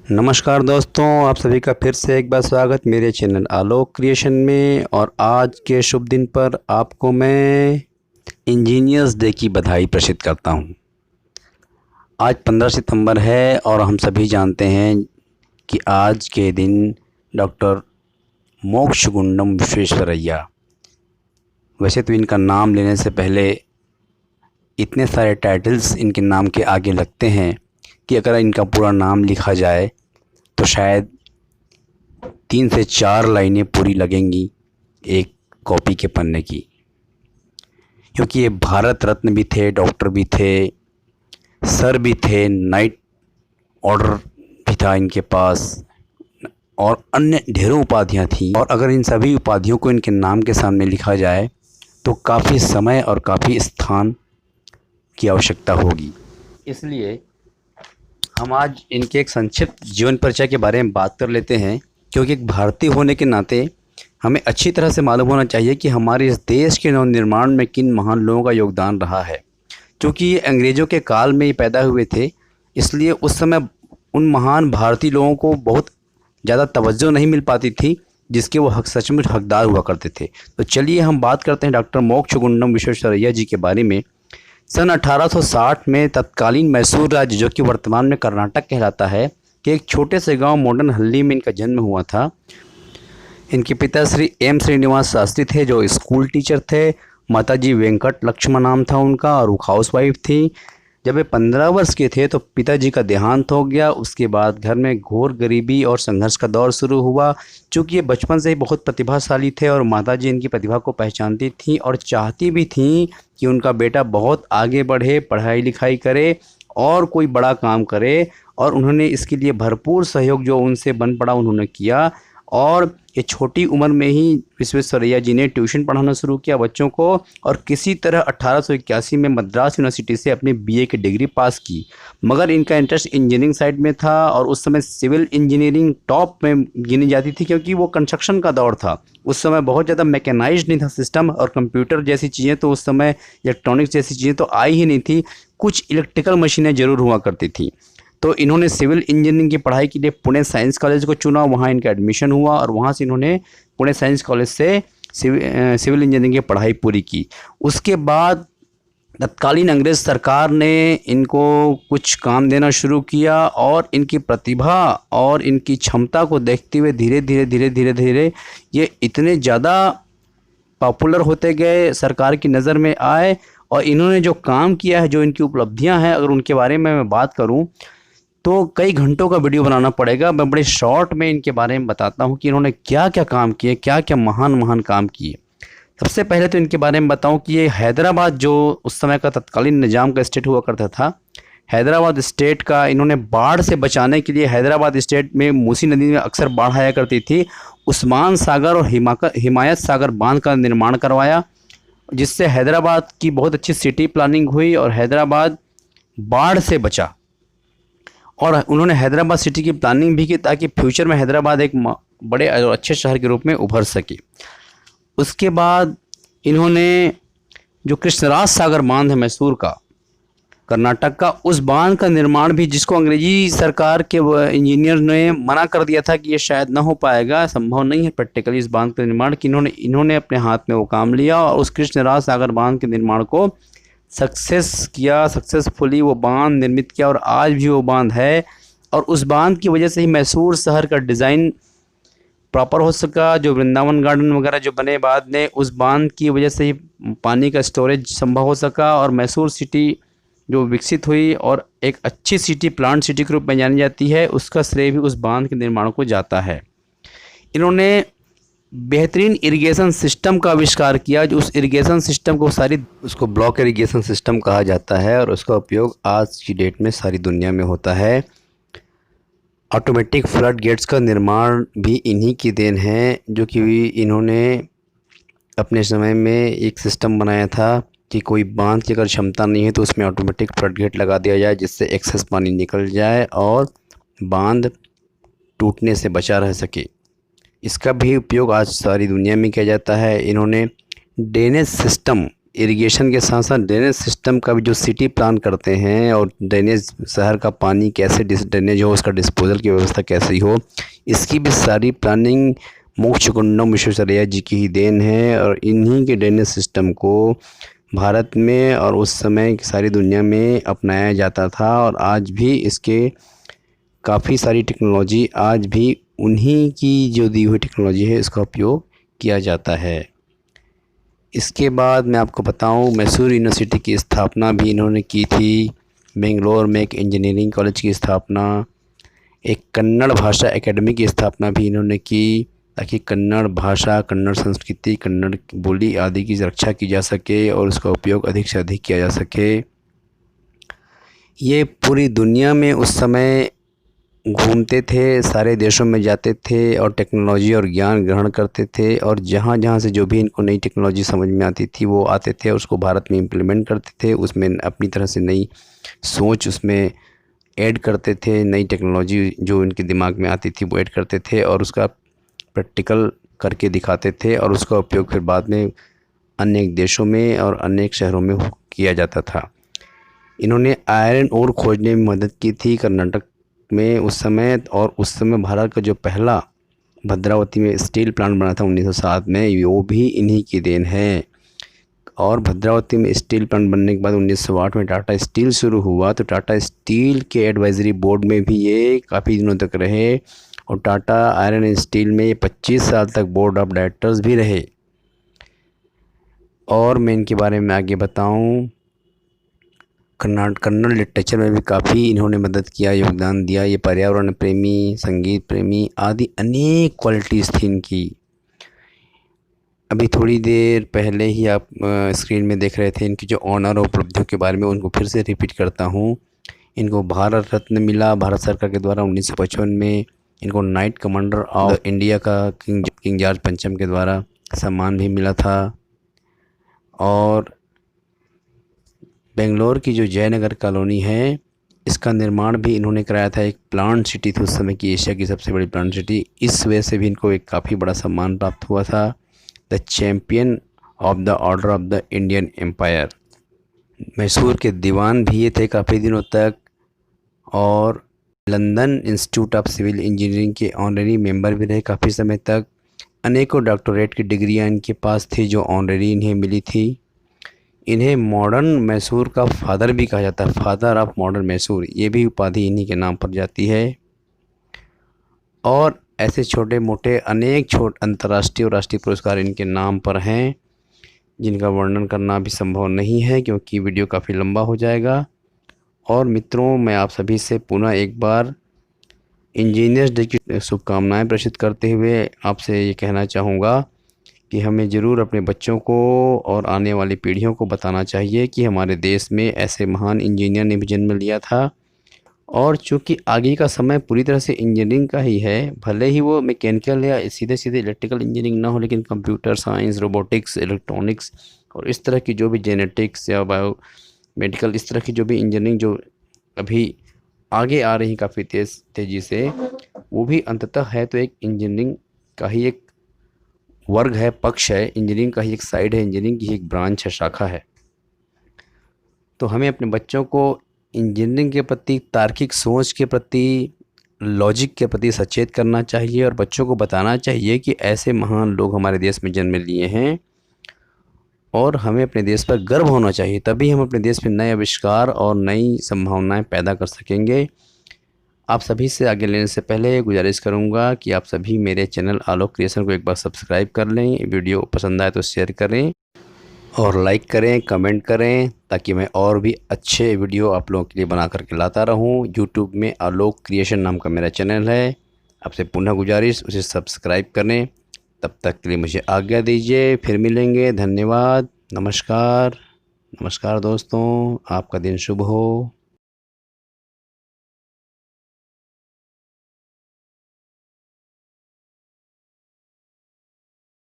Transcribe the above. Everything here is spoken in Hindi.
नमस्कार दोस्तों, आप सभी का फिर से एक बार स्वागत मेरे चैनल आलोक क्रिएशन में। और आज के शुभ दिन पर आपको मैं इंजीनियर्स डे की बधाई प्रेषित करता हूं। आज 15 सितंबर है और हम सभी जानते हैं कि आज के दिन डॉक्टर मोक्षगुंडम विश्वेश्वरैया, वैसे तो इनका नाम लेने से पहले इतने सारे टाइटल्स इनके नाम के आगे लगते हैं कि अगर इनका पूरा नाम लिखा जाए तो शायद 3 से 4 लाइनें पूरी लगेंगी एक कॉपी के पन्ने की, क्योंकि ये भारत रत्न भी थे, डॉक्टर भी थे, सर भी थे, नाइट ऑर्डर भी था इनके पास और अन्य ढेरों उपाधियां थीं। और अगर इन सभी उपाधियों को इनके नाम के सामने लिखा जाए तो काफ़ी समय और काफ़ी स्थान की आवश्यकता होगी। इसलिए हम आज इनके एक संक्षिप्त जीवन परिचय के बारे में बात कर लेते हैं, क्योंकि एक भारतीय होने के नाते हमें अच्छी तरह से मालूम होना चाहिए कि हमारे इस देश के नवनिर्माण में किन महान लोगों का योगदान रहा है। क्योंकि ये अंग्रेज़ों के काल में ही पैदा हुए थे, इसलिए उस समय उन महान भारतीय लोगों को बहुत ज़्यादा तवज्जो नहीं मिल पाती थी जिसके वो सचमुच हकदार हुआ करते थे। तो चलिए हम बात करते हैं डॉक्टर मोक्षगुंडम विश्वेश्वरैया जी के बारे में। सन 1860 में तत्कालीन मैसूर राज्य, जो कि वर्तमान में कर्नाटक कहलाता है, कि एक छोटे से गांव मोडन हल्ली में इनका जन्म हुआ था। इनके पिता श्री एम श्रीनिवास शास्त्री थे, जो स्कूल टीचर थे। माताजी वेंकट लक्ष्मण नाम था उनका और वो हाउसवाइफ थी। जब वे 15 वर्ष के थे तो पिताजी का देहांत हो गया। उसके बाद घर में घोर गरीबी और संघर्ष का दौर शुरू हुआ। चूँकि ये बचपन से ही बहुत प्रतिभाशाली थे और माताजी इनकी प्रतिभा को पहचानती थी और चाहती भी थी कि उनका बेटा बहुत आगे बढ़े, पढ़ाई लिखाई करे और कोई बड़ा काम करे। और उन्होंने इसके लिए भरपूर सहयोग जो उनसे बन पड़ा उन्होंने किया। और ये छोटी उम्र में ही विश्वेश्वरैया जी ने ट्यूशन पढ़ाना शुरू किया बच्चों को और किसी तरह 1881 में मद्रास यूनिवर्सिटी से अपनी बीए की डिग्री पास की। मगर इनका इंटरेस्ट इंजीनियरिंग साइड में था और उस समय सिविल इंजीनियरिंग टॉप में गिनी जाती थी, क्योंकि वो कंस्ट्रक्शन का दौर था। उस समय बहुत ज़्यादा मैकेनाइज्ड नहीं था सिस्टम, और कंप्यूटर जैसी चीज़ें तो उस समय, इलेक्ट्रॉनिक्स जैसी चीज़ें तो आई ही नहीं थी। कुछ इलेक्ट्रिकल मशीनें ज़रूर हुआ करती थी। तो इन्होंने सिविल इंजीनियरिंग की पढ़ाई के लिए पुणे साइंस कॉलेज को चुना, वहाँ इनका एडमिशन हुआ और वहाँ से इन्होंने पुणे साइंस कॉलेज से सिविल इंजीनियरिंग की पढ़ाई पूरी की। उसके बाद तत्कालीन अंग्रेज़ सरकार ने इनको कुछ काम देना शुरू किया और इनकी प्रतिभा और इनकी क्षमता को देखते हुए धीरे धीरे ये इतने ज़्यादा पॉपुलर होते गए, सरकार की नज़र में आए। और इन्होंने जो काम किया है, जो इनकी उपलब्धियां हैं, अगर उनके बारे में मैं बात करूं तो कई घंटों का वीडियो बनाना पड़ेगा। मैं बड़े शॉर्ट में इनके बारे में बताता हूं कि इन्होंने क्या क्या काम किए, क्या क्या महान महान काम किए। सबसे पहले तो इनके बारे में बताऊं कि ये हैदराबाद, जो उस समय का तत्कालीन निज़ाम का स्टेट हुआ करता था, हैदराबाद स्टेट का इन्होंने बाढ़ से बचाने के लिए, हैदराबाद स्टेट में मूसी नदी में अक्सर बाढ़ आया करती थी, उस्मान सागर और हिमायत सागर बांध का निर्माण करवाया, जिससे हैदराबाद की बहुत अच्छी सिटी प्लानिंग हुई और हैदराबाद बाढ़ से बचा। और उन्होंने हैदराबाद सिटी की प्लानिंग भी की ताकि फ्यूचर में हैदराबाद एक बड़े और अच्छे शहर के रूप में उभर सके। उसके बाद इन्होंने जो कृष्णराज सागर बांध है मैसूर का, कर्नाटक का, उस बांध का निर्माण भी, जिसको अंग्रेजी सरकार के इंजीनियर ने मना कर दिया था कि ये शायद ना हो पाएगा, संभव नहीं है प्रैक्टिकली इस बांध का निर्माण, कि इन्होंने अपने हाथ में वो काम लिया और उस कृष्णराज सागर बांध के निर्माण को सक्सेस किया। सक्सेसफुली वो बांध निर्मित किया और आज भी वो बांध है। और उस बांध की वजह से ही मैसूर शहर का डिज़ाइन प्रॉपर हो सका। जो वृंदावन गार्डन वगैरह जो बने बाद में, उस बांध की वजह से ही पानी का स्टोरेज संभव हो सका और मैसूर सिटी जो विकसित हुई और एक अच्छी सिटी, प्लांट सिटी के रूप में जानी जाती है, उसका श्रेय भी उस बांध के निर्माण को जाता है। इन्होंने बेहतरीन इरिगेशन सिस्टम का आविष्कार किया, जो उस इरिगेशन सिस्टम को उसको ब्लॉक इरिगेशन सिस्टम कहा जाता है और उसका उपयोग आज की डेट में सारी दुनिया में होता है। ऑटोमेटिक फ्लड गेट्स का निर्माण भी इन्हीं की देन है, जो कि इन्होंने अपने समय में एक सिस्टम बनाया था कि कोई बांध की अगर क्षमता नहीं है तो उसमें ऑटोमेटिक फ्लड गेट लगा दिया जाए, जिससे एक्सेस पानी निकल जाए और बांध टूटने से बचा रह सके। इसका भी उपयोग आज सारी दुनिया में किया जाता है। इन्होंने ड्रेनेज सिस्टम इरिगेशन के साथ साथ ड्रेनेज सिस्टम का भी जो सिटी प्लान करते हैं और ड्रेनेज शहर का पानी कैसे ड्रेनेज हो, उसका डिस्पोजल की व्यवस्था कैसी हो, इसकी भी सारी प्लानिंग मोक्षगुंडम विश्वेश्वरैया जी की ही देन है। और इन्हीं के ड्रेनेज सिस्टम को भारत में और उस समय सारी दुनिया में अपनाया जाता था। और आज भी इसके काफ़ी सारी टेक्नोलॉजी आज भी उन्हीं की जो दी हुई टेक्नोलॉजी है इसका उपयोग किया जाता है। इसके बाद मैं आपको बताऊं, मैसूर यूनिवर्सिटी की स्थापना भी इन्होंने की थी। बेंगलोर में एक इंजीनियरिंग कॉलेज की स्थापना, एक कन्नड़ भाषा एकेडमी की स्थापना भी इन्होंने की, ताकि कन्नड़ भाषा, कन्नड़ संस्कृति, कन्नड़ बोली आदि की रक्षा की जा सके और उसका उपयोग अधिक से अधिक किया जा सके। ये पूरी दुनिया में उस समय घूमते थे, सारे देशों में जाते थे और टेक्नोलॉजी और ज्ञान ग्रहण करते थे। और जहाँ जहाँ से जो भी इनको नई टेक्नोलॉजी समझ में आती थी वो आते थे, उसको भारत में इम्प्लीमेंट करते थे, उसमें अपनी तरह से नई सोच उसमें ऐड करते थे। नई टेक्नोलॉजी जो इनके दिमाग में आती थी वो ऐड करते थे और उसका प्रैक्टिकल करके दिखाते थे और उसका उपयोग फिर बाद में अनेक देशों में और अनेक शहरों में किया जाता था। इन्होंने आयरन ओर खोजने में मदद की थी कर्नाटक में उस समय। और उस समय भारत का जो पहला भद्रावती में स्टील प्लांट बना था 1907 में, वो भी इन्हीं की देन है। और भद्रावती में स्टील प्लांट बनने के बाद 1908 में टाटा स्टील शुरू हुआ, तो टाटा स्टील के एडवाइजरी बोर्ड में भी ये काफ़ी दिनों तक रहे। और टाटा आयरन एंड स्टील में ये 25 साल तक बोर्ड ऑफ डायरेक्टर्स भी रहे। और मैं इनके बारे में आगे बताऊं, कन्नड़ लिटरेचर में भी काफ़ी इन्होंने मदद किया, योगदान दिया। ये पर्यावरण प्रेमी, संगीत प्रेमी आदि अनेक क्वालिटीज़ थी इनकी। अभी थोड़ी देर पहले ही आप स्क्रीन में देख रहे थे इनकी जो ऑनर और उपलब्धियों के बारे में, उनको फिर से रिपीट करता हूँ। इनको भारत रत्न मिला भारत सरकार के द्वारा 1955 में। इनको नाइट कमांडर ऑफ इंडिया का किंग जॉर्ज पंचम के द्वारा सम्मान भी मिला था। और बेंगलोर की जो जयनगर कॉलोनी है, इसका निर्माण भी इन्होंने कराया था। एक प्लांट सिटी थी उस समय की, एशिया की सबसे बड़ी प्लांट सिटी। इस वजह से भी इनको एक काफ़ी बड़ा सम्मान प्राप्त हुआ था, the champion of the order of the Indian empire. Mysore के दीवान भी ये थे काफ़ी दिनों तक। और London institute of civil engineering के ऑनरेरी मेंबर भी रहे काफ़ी समय तक। अनेकों डॉक्टरेट की डिग्रियां इनके पास थी जो ऑनरेरी इन्हें मिली थी। इन्हें मॉडर्न मैसूर का फादर भी कहा जाता है, फादर ऑफ मॉडर्न मैसूर, ये भी उपाधि इन्हीं के नाम पर जाती है। और ऐसे छोटे मोटे अनेक अंतर्राष्ट्रीय और राष्ट्रीय पुरस्कार इनके नाम पर हैं, जिनका वर्णन करना भी संभव नहीं है क्योंकि वीडियो काफ़ी लंबा हो जाएगा। और मित्रों, मैं आप सभी से पुनः एक बार इंजीनियर्स डे की शुभकामनाएं प्रेषित करते हुए आपसे ये कहना चाहूँगा कि हमें ज़रूर अपने बच्चों को और आने वाली पीढ़ियों को बताना चाहिए कि हमारे देश में ऐसे महान इंजीनियर ने भी जन्म लिया था। और चूँकि आगे का समय पूरी तरह से इंजीनियरिंग का ही है, भले ही वो मैकेनिकल या सीधे सीधे इलेक्ट्रिकल इंजीनियरिंग ना हो, लेकिन कंप्यूटर साइंस, रोबोटिक्स, इलेक्ट्रॉनिक्स और इस तरह की जो भी जेनेटिक्स या बायो मेडिकल, इस तरह की जो भी इंजीनियरिंग जो अभी आगे आ रही काफ़ी तेज़ी से, वो भी अंततः है तो एक इंजीनियरिंग का ही एक वर्ग है, पक्ष है। इंजीनियरिंग का ही एक साइड है, इंजीनियरिंग की एक ब्रांच है, शाखा है। तो हमें अपने बच्चों को इंजीनियरिंग के प्रति, तार्किक सोच के प्रति, लॉजिक के प्रति सचेत करना चाहिए और बच्चों को बताना चाहिए कि ऐसे महान लोग हमारे देश में जन्म लिए हैं और हमें अपने देश पर गर्व होना चाहिए। तभी हम अपने देश में नए आविष्कार और नई संभावनाएं पैदा कर सकेंगे। आप सभी से आगे लेने से पहले गुजारिश करूंगा कि आप सभी मेरे चैनल आलोक क्रिएशन को एक बार सब्सक्राइब कर लें। वीडियो पसंद आए तो शेयर करें और लाइक करें, कमेंट करें, ताकि मैं और भी अच्छे वीडियो आप लोगों के लिए बना करके लाता रहूं। यूट्यूब में आलोक क्रिएशन नाम का मेरा चैनल है, आपसे पुनः गुजारिश उसे सब्सक्राइब करें। तब तक के लिए मुझे आज्ञा दीजिए, फिर मिलेंगे। धन्यवाद, नमस्कार। नमस्कार दोस्तों, आपका दिन शुभ हो।